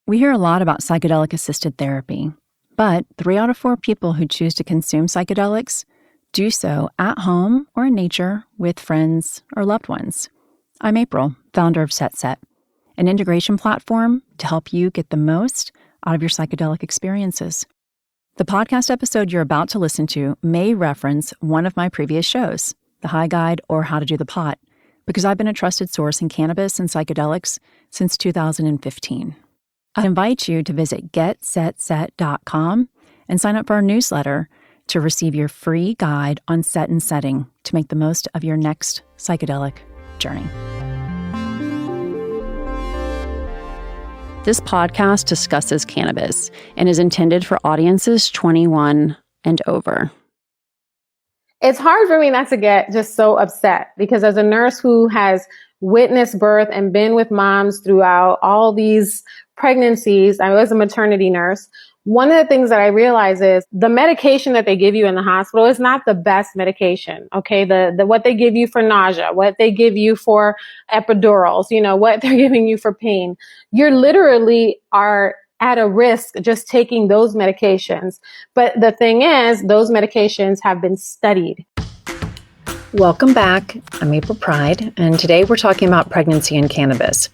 We hear a lot about psychedelic-assisted therapy, but 3 out of 4 people who choose to consume psychedelics do so at home or in nature with friends or loved ones. I'm April, founder of Set, an integration platform to help you get the most out of your psychedelic experiences. The podcast episode you're about to listen to may reference one of my previous shows, The High Guide or How to Do the Pot, because I've been a trusted source in cannabis and psychedelics since 2015. I invite you to visit getsetset.com and sign up for our newsletter to receive your free guide on set and setting to make the most of your next psychedelic journey. This podcast discusses cannabis and is intended for audiences 21 and over. It's hard for me not to get just so upset because as a nurse who has witnessed birth and been with moms throughout all these pregnancies, I was a maternity nurse. One of the things that I realize is the medication that they give you in the hospital is not the best medication. Okay. The what they give you for nausea, what they give you for epidurals, what they're giving you for pain. You're literally are at a risk just taking those medications. But the thing is, those medications have been studied. Welcome back. I'm April Pride, and today we're talking about pregnancy and cannabis.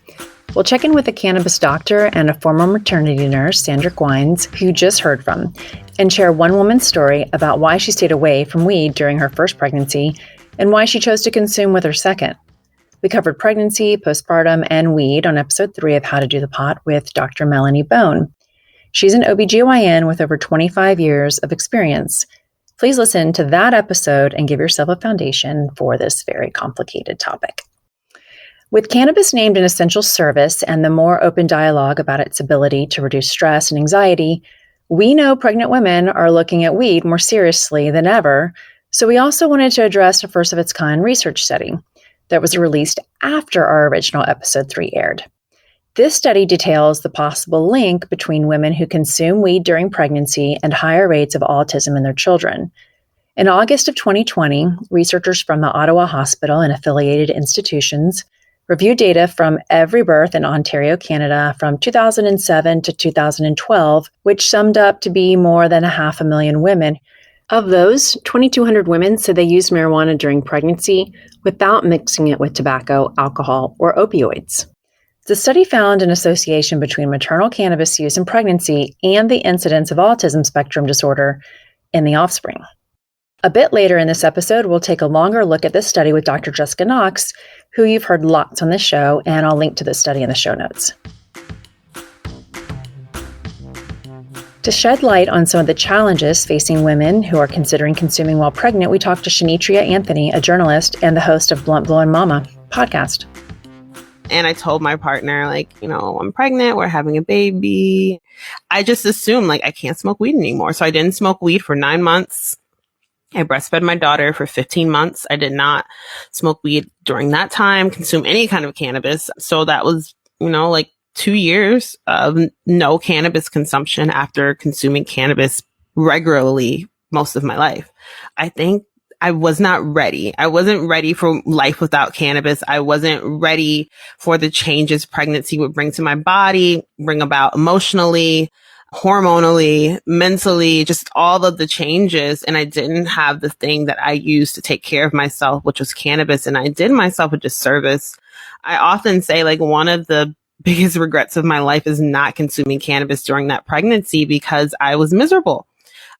We'll check in with a cannabis doctor and a former maternity nurse, Sandra Guynes, who you just heard from, and share one woman's story about why she stayed away from weed during her first pregnancy and why she chose to consume with her second. We covered pregnancy, postpartum, and weed on episode 3 of How to Do the Pot with Dr. Melanie Bone. She's an OBGYN with over 25 years of experience. Please listen to that episode and give yourself a foundation for this very complicated topic. With cannabis named an essential service and the more open dialogue about its ability to reduce stress and anxiety, we know pregnant women are looking at weed more seriously than ever, so we also wanted to address a first-of-its-kind research study that was released after our original episode 3 aired. This study details the possible link between women who consume weed during pregnancy and higher rates of autism in their children. In August of 2020, researchers from the Ottawa Hospital and affiliated institutions reviewed data from every birth in Ontario, Canada from 2007 to 2012, which summed up to be more than 500,000 women. Of those, 2,200 women said they used marijuana during pregnancy without mixing it with tobacco, alcohol, or opioids. The study found an association between maternal cannabis use in pregnancy and the incidence of autism spectrum disorder in the offspring. A bit later in this episode, we'll take a longer look at this study with Dr. Jessica Knox, who you've heard lots on this show, and I'll link to this study in the show notes. To shed light on some of the challenges facing women who are considering consuming while pregnant, we talked to Shonitria Anthony, a journalist and the host of Blowin Mama podcast. And I told my partner, I'm pregnant, we're having a baby. I just assumed, I can't smoke weed anymore. So I didn't smoke weed for 9 months. I breastfed my daughter for 15 months. I did not smoke weed during that time, consume any kind of cannabis. So that was, 2 years of no cannabis consumption after consuming cannabis regularly most of my life. I think I was not ready. I wasn't ready for life without cannabis. I wasn't ready for the changes pregnancy would bring to my body, bring about emotionally, hormonally, mentally, just all of the changes. And I didn't have the thing that I used to take care of myself, which was cannabis. And I did myself a disservice. I often say one of the biggest regrets of my life is not consuming cannabis during that pregnancy because I was miserable.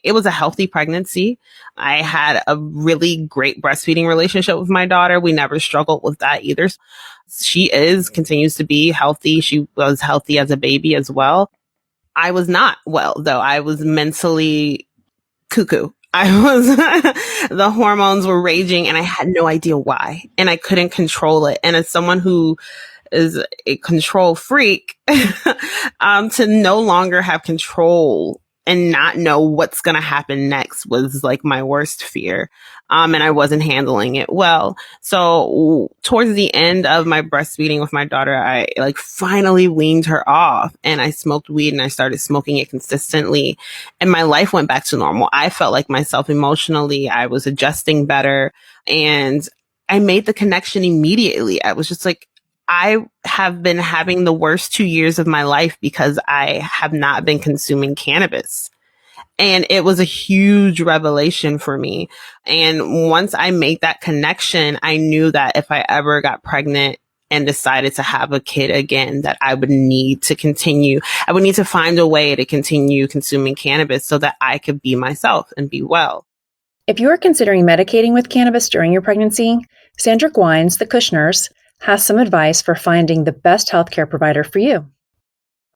It was a healthy pregnancy. I had a really great breastfeeding relationship with my daughter. We never struggled with that either. She continues to be healthy. She was healthy as a baby as well. I was not well, though. I was mentally cuckoo. The hormones were raging and I had no idea why. And I couldn't control it. And as someone who is a control freak, to no longer have control and not know what's going to happen next was my worst fear. And I wasn't handling it well. So towards the end of my breastfeeding with my daughter, I finally weaned her off and I smoked weed and I started smoking it consistently and my life went back to normal. I felt like myself emotionally. I was adjusting better and I made the connection immediately. I was just I have been having the worst 2 years of my life because I have not been consuming cannabis. And it was a huge revelation for me. And once I made that connection, I knew that if I ever got pregnant and decided to have a kid again, that I would need to continue. I would need to find a way to continue consuming cannabis so that I could be myself and be well. If you are considering medicating with cannabis during your pregnancy, Sandra Guynes, the Kush Nurse, has some advice for finding the best healthcare provider for you.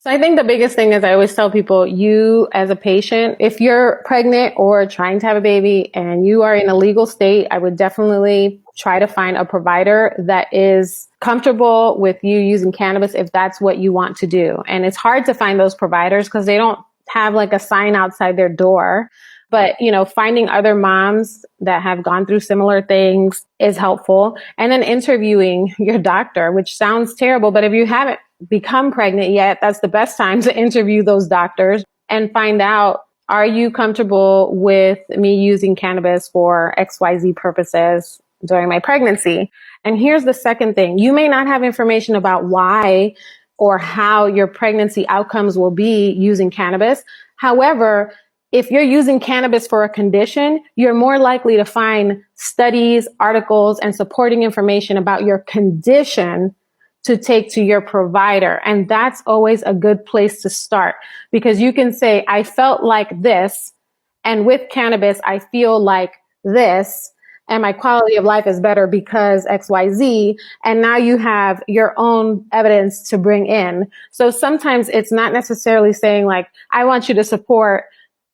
So I think the biggest thing is I always tell people, you as a patient, if you're pregnant or trying to have a baby and you are in a legal state, I would definitely try to find a provider that is comfortable with you using cannabis if that's what you want to do. And it's hard to find those providers because they don't have like a sign outside their door. But, finding other moms that have gone through similar things is helpful. And then interviewing your doctor, which sounds terrible, but if you haven't become pregnant yet, that's the best time to interview those doctors and find out, are you comfortable with me using cannabis for XYZ purposes during my pregnancy? And here's the second thing. You may not have information about why or how your pregnancy outcomes will be using cannabis. However, if you're using cannabis for a condition, you're more likely to find studies, articles, and supporting information about your condition to take to your provider. And that's always a good place to start because you can say, I felt like this, and with cannabis, I feel like this, and my quality of life is better because XYZ. And now you have your own evidence to bring in. So sometimes it's not necessarily saying like, I want you to support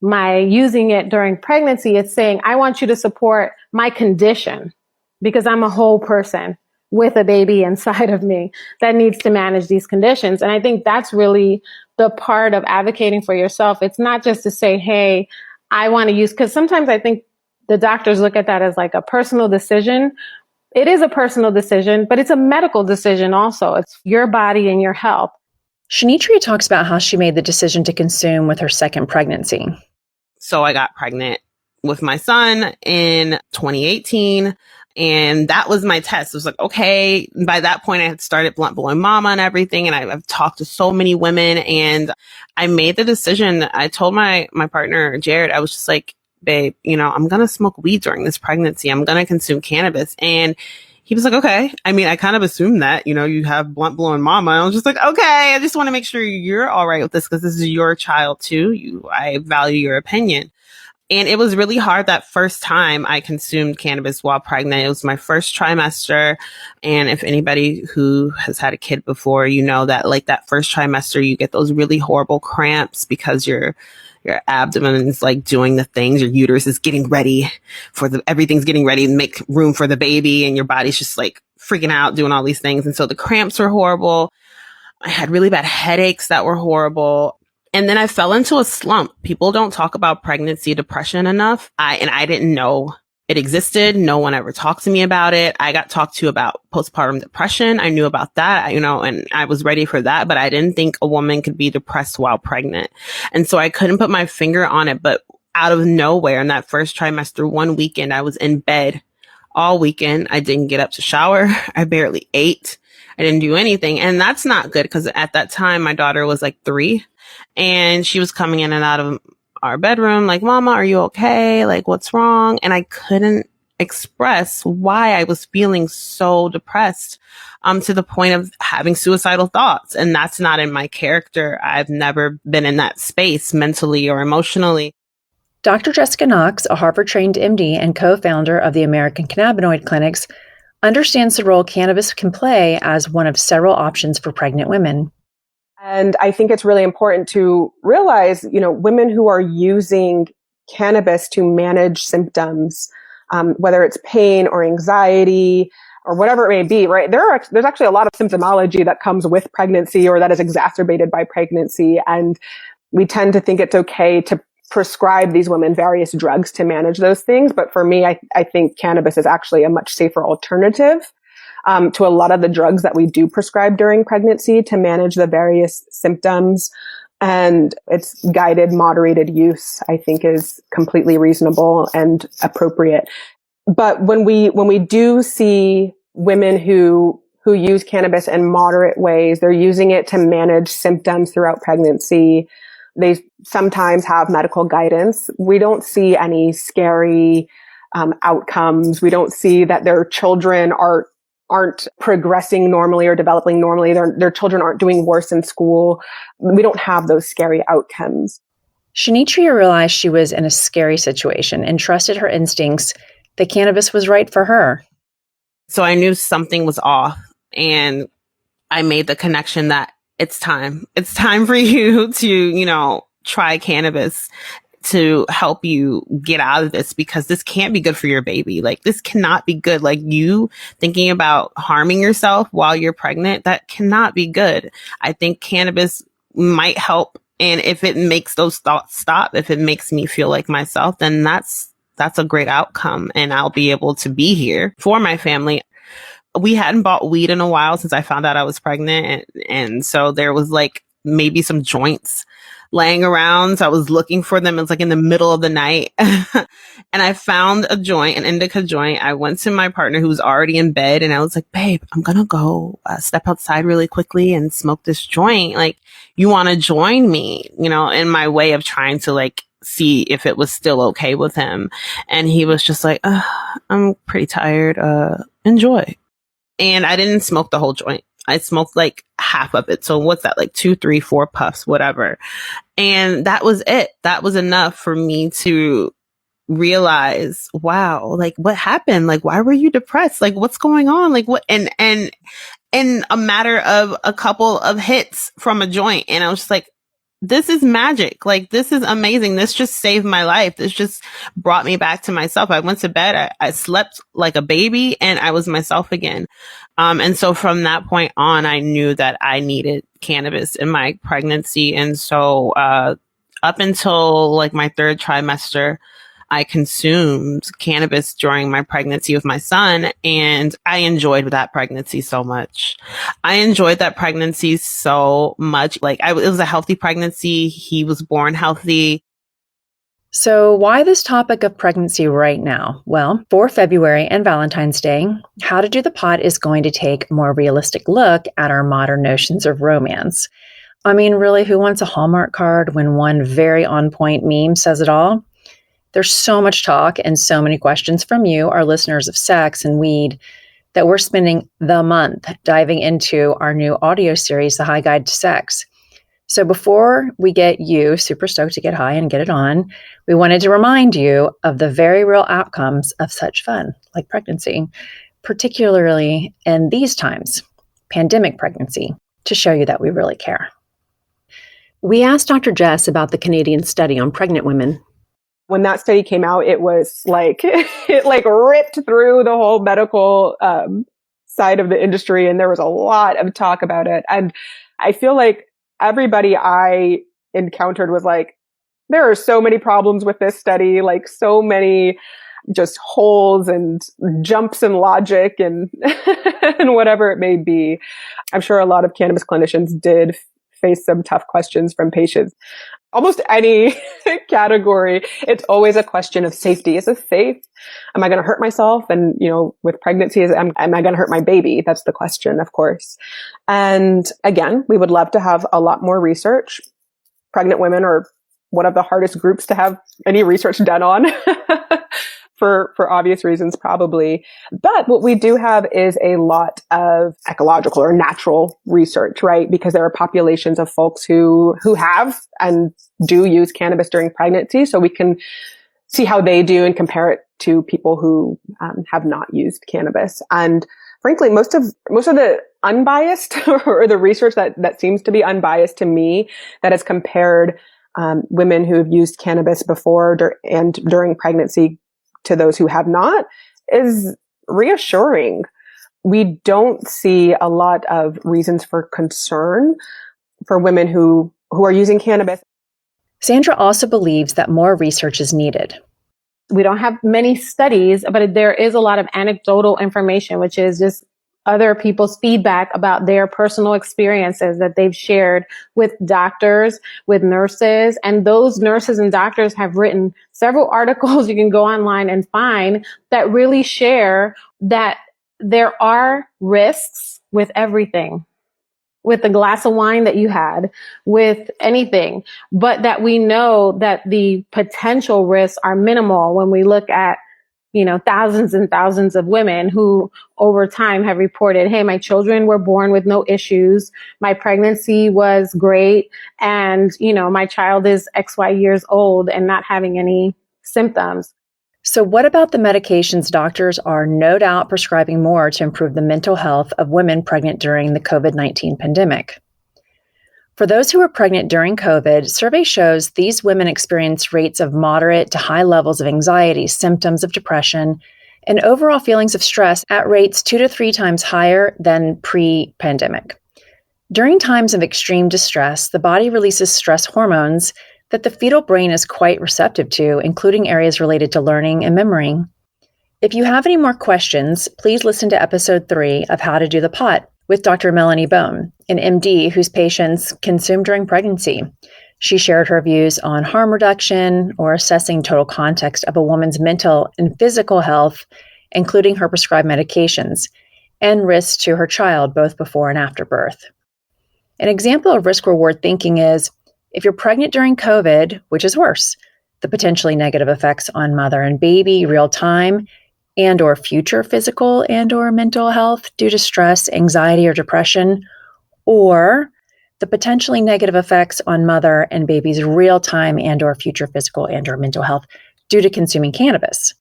my using it during pregnancy. It's saying, I want you to support my condition because I'm a whole person with a baby inside of me that needs to manage these conditions. And I think that's really the part of advocating for yourself. It's not just to say, hey, I want to use, because sometimes I think the doctors look at that as like a personal decision. It is a personal decision, but it's a medical decision also. It's your body and your health. Shonitria talks about how she made the decision to consume with her second pregnancy. So I got pregnant with my son in 2018. And that was my test. It was like, okay, by that point I had started Blowin Mama and everything. And I've talked to so many women and I made the decision. I told my partner, Jared, I was just like, babe, I'm going to smoke weed during this pregnancy. I'm going to consume cannabis. And he was like, okay. I mean, I kind of assumed that, you have Blowin Mama. I was just like, okay, I just want to make sure you're all right with this because this is your child too. I value your opinion. And it was really hard that first time I consumed cannabis while pregnant. It was my first trimester. And if anybody who has had a kid before, that like that first trimester, you get those really horrible cramps because your abdomen is like doing the things. Your uterus is getting ready everything's getting ready to make room for the baby. And your body's just like freaking out doing all these things. And so the cramps were horrible. I had really bad headaches that were horrible. And then I fell into a slump. People don't talk about pregnancy depression enough. I didn't know it existed. No one ever talked to me about it. I got talked to about postpartum depression. I knew about that, and I was ready for that, but I didn't think a woman could be depressed while pregnant. And so I couldn't put my finger on it, but out of nowhere in that first trimester, one weekend, I was in bed all weekend. I didn't get up to shower. I barely ate. I didn't do anything. And that's not good because at that time, my daughter was like 3. And she was coming in and out of our bedroom like, Mama, are you okay? Like, what's wrong? And I couldn't express why I was feeling so depressed to the point of having suicidal thoughts. And that's not in my character. I've never been in that space mentally or emotionally. Dr. Jessica Knox, a Harvard-trained MD and co-founder of the American Cannabinoid Clinics, understands the role cannabis can play as one of several options for pregnant women. And I think it's really important to realize, women who are using cannabis to manage symptoms, whether it's pain or anxiety or whatever it may be, right? There's actually a lot of symptomology that comes with pregnancy or that is exacerbated by pregnancy. And we tend to think it's okay to prescribe these women various drugs to manage those things. But for me, I think cannabis is actually a much safer alternative to a lot of the drugs that we do prescribe during pregnancy to manage the various symptoms. And its guided, moderated use, I think, is completely reasonable and appropriate. But when we do see women who who use cannabis in moderate ways. They're using it to manage symptoms throughout pregnancy. They sometimes have medical guidance. We don't see any scary outcomes. We don't see that their children aren't progressing normally or developing normally. Their children aren't doing worse in school. We don't have those scary outcomes. Shonitria realized she was in a scary situation and trusted her instincts that cannabis was right for her. So I knew something was off, and I made the connection that it's time. It's time for you to, try cannabis to help you get out of this, because this can't be good for your baby. Like, this cannot be good. Like, you thinking about harming yourself while you're pregnant, that cannot be good. I think cannabis might help. And if it makes those thoughts stop, if it makes me feel like myself, then that's a great outcome. And I'll be able to be here for my family. We hadn't bought weed in a while since I found out I was pregnant. And so there was like maybe some joints laying around. So I was looking for them. It was like in the middle of the night. And I found a joint, an indica joint. I went to my partner who was already in bed, and I was like, babe, I'm going to go step outside really quickly and smoke this joint. Like, you want to join me, in my way of trying to like see if it was still okay with him. And he was just like, I'm pretty tired. Enjoy. And I didn't smoke the whole joint. I smoked like half of it. So what's that? Like 2, 3, 4 puffs, whatever. And that was it. That was enough for me to realize, wow, like, what happened? Like, why were you depressed? Like, what's going on? Like, what? And in a matter of a couple of hits from a joint. And I was just like, this is magic. Like, this is amazing. This just saved my life. This just brought me back to myself. I went to bed. I slept like a baby, and I was myself again. And so from that point on, I knew that I needed cannabis in my pregnancy. And so, up until like my 3rd trimester, I consumed cannabis during my pregnancy with my son, and I enjoyed that pregnancy so much. Like, it was a healthy pregnancy. He was born healthy. So why this topic of pregnancy right now? Well, for February and Valentine's Day, How to Do the Pot is going to take a more realistic look at our modern notions of romance. I mean, really, who wants a Hallmark card when one very on-point meme says it all? There's so much talk and so many questions from you, our listeners of sex and weed, that we're spending the month diving into our new audio series, The High Guide to Sex. So before we get you super stoked to get high and get it on, we wanted to remind you of the very real outcomes of such fun, like pregnancy, particularly in these times, pandemic pregnancy, to show you that we really care. We asked Dr. Jess about the Canadian study on pregnant women. When that study came out, it was like, it like ripped through the whole medical side of the industry. And there was a lot of talk about it. And I feel like everybody I encountered was like, there are so many problems with this study, like so many just holes and jumps in logic and, and whatever it may be. I'm sure a lot of cannabis clinicians did face some tough questions from patients. Almost any category, it's always a question of safety. Is this safe? Am I going to hurt myself? And, with pregnancy, am I going to hurt my baby? That's the question, of course. And again, we would love to have a lot more research. Pregnant women are one of the hardest groups to have any research done on. For obvious reasons, probably. But what we do have is a lot of ecological or natural research, right? Because there are populations of folks who have and do use cannabis during pregnancy. So we can see how they do and compare it to people who have not used cannabis. And frankly, most of the unbiased or the research that seems to be unbiased to me that has compared women who have used cannabis before and during pregnancy to those who have not is reassuring. We don't see a lot of reasons for concern for women who are using cannabis. Sandra also believes that more research is needed. We don't have many studies, but there is a lot of anecdotal information, which is just other people's feedback about their personal experiences that they've shared with doctors, with nurses. And those nurses and doctors have written several articles you can go online and find that really share that there are risks with everything, with the glass of wine that you had, with anything, but that we know that the potential risks are minimal when we look at, thousands and thousands of women who over time have reported, hey, my children were born with no issues. My pregnancy was great. And, my child is XY years old and not having any symptoms. So what about the medications doctors are no doubt prescribing more to improve the mental health of women pregnant during the COVID-19 pandemic? For those who were pregnant during COVID, survey shows these women experience rates of moderate to high levels of anxiety, symptoms of depression, and overall feelings of stress at rates 2 to 3 times higher than pre-pandemic. During times of extreme distress, the body releases stress hormones that the fetal brain is quite receptive to, including areas related to learning and memory. If you have any more questions, please listen to episode 3 of How to Do the Pot with Dr. Melanie Bone, an MD whose patients consumed during pregnancy. She shared her views on harm reduction or assessing total context of a woman's mental and physical health, including her prescribed medications, and risks to her child both before and after birth. An example of risk-reward thinking is, if you're pregnant during COVID, which is worse, the potentially negative effects on mother and baby real time and or future physical and or mental health due to stress, anxiety, or depression, or the potentially negative effects on mother and baby's real time and or future physical and or mental health due to consuming cannabis.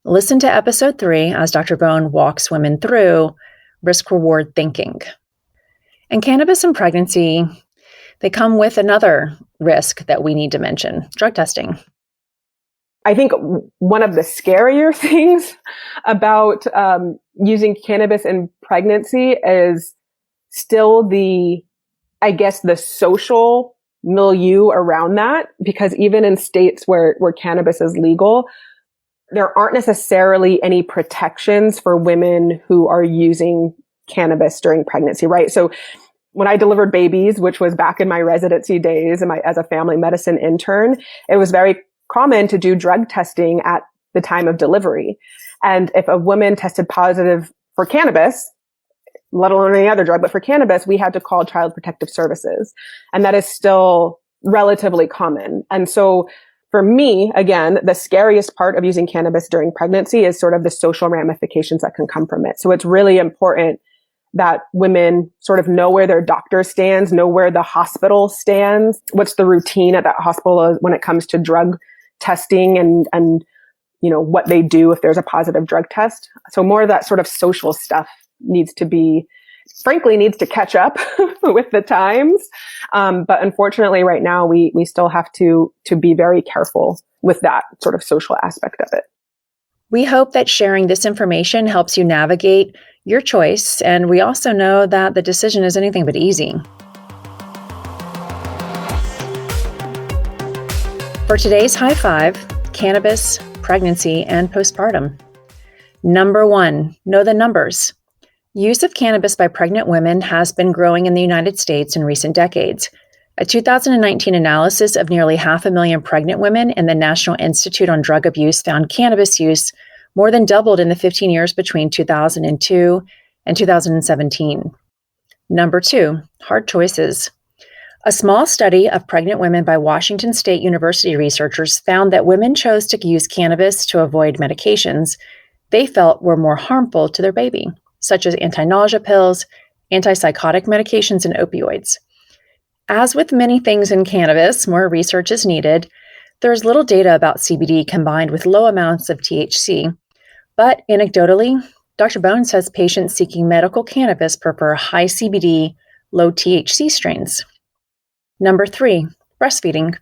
Listen to episode 3 as Dr. Bone walks women through risk-reward thinking. And cannabis and pregnancy, they come with another risk that we need to mention, drug testing. I think one of the scarier things about using cannabis in pregnancy is still the social milieu around that, because even in states where cannabis is legal, there aren't necessarily any protections for women who are using cannabis during pregnancy, right? So when I delivered babies, which was back in my residency days and as a family medicine intern, it was very common to do drug testing at the time of delivery. And if a woman tested positive for cannabis, let alone any other drug, but for cannabis, we had to call Child Protective Services. And that is still relatively common. And so for me, again, the scariest part of using cannabis during pregnancy is sort of the social ramifications that can come from it. So it's really important that women sort of know where their doctor stands, know where the hospital stands, what's the routine at that hospital when it comes to drug testing and what they do if there's a positive drug test. So more of that sort of social stuff needs to catch up with the times. But unfortunately right now we still have to be very careful with that sort of social aspect of it. We hope that sharing this information helps you navigate your choice, and we also know that the decision is anything but easy. For today's High Five, cannabis, pregnancy, and postpartum. Number 1, know the numbers. Use of cannabis by pregnant women has been growing in the United States in recent decades. A 2019 analysis of nearly 500,000 pregnant women in the National Institute on Drug Abuse found cannabis use more than doubled in the 15 years between 2002 and 2017. Number 2, hard choices. A small study of pregnant women by Washington State University researchers found that women chose to use cannabis to avoid medications they felt were more harmful to their baby, such as anti-nausea pills, antipsychotic medications, and opioids. As with many things in cannabis, more research is needed. There's little data about CBD combined with low amounts of THC, but anecdotally, Dr. Bone says patients seeking medical cannabis prefer high CBD, low THC strains. Number 3, breastfeeding.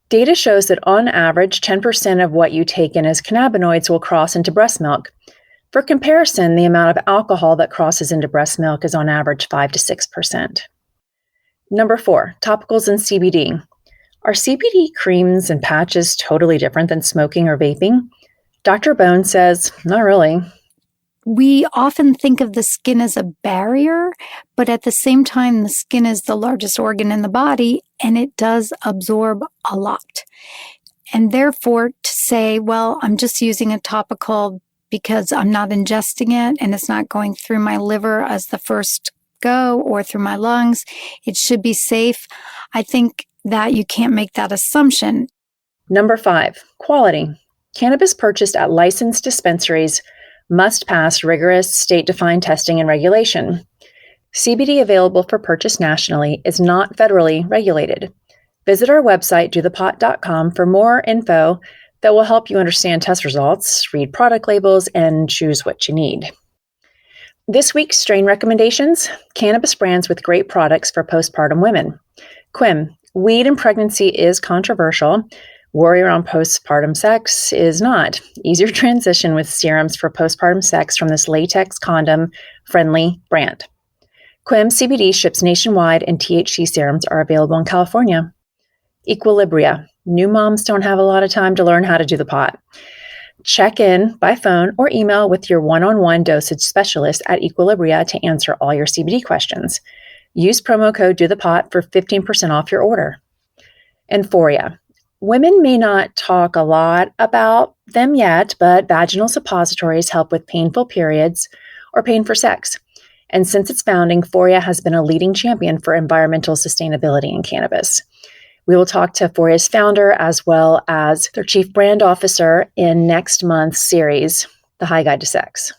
Data shows that on average, 10% of what you take in as cannabinoids will cross into breast milk. For comparison, the amount of alcohol that crosses into breast milk is on average 5 to 6%. Number 4, topicals and CBD. Are CBD creams and patches totally different than smoking or vaping? Dr. Bone says, not really. We often think of the skin as a barrier, but at the same time, the skin is the largest organ in the body, and it does absorb a lot. And therefore, to say, well, I'm just using a topical because I'm not ingesting it and it's not going through my liver as the first go or through my lungs. It should be safe. I think that you can't make that assumption. Number 5, quality. Cannabis purchased at licensed dispensaries must pass rigorous state-defined testing and regulation. CBD available for purchase nationally is not federally regulated. Visit our website, dothepot.com, for more info that will help you understand test results, read product labels, and choose what you need. This week's strain recommendations: cannabis brands with great products for postpartum women. Quim, weed and pregnancy is controversial. Worry around postpartum sex is not. Easier transition with serums for postpartum sex from this latex condom-friendly brand. Quim CBD ships nationwide and THC serums are available in California. Equilibria. New moms don't have a lot of time to learn how to do the pot. Check in by phone or email with your one-on-one dosage specialist at Equilibria to answer all your CBD questions. Use promo code DOTHEPOT for 15% off your order. Euphoria. Women may not talk a lot about them yet, but vaginal suppositories help with painful periods or pain for sex. And since its founding, Euphoria has been a leading champion for environmental sustainability in cannabis. We will talk to Euphoria's founder as well as their chief brand officer in next month's series, The High Guide to Sex.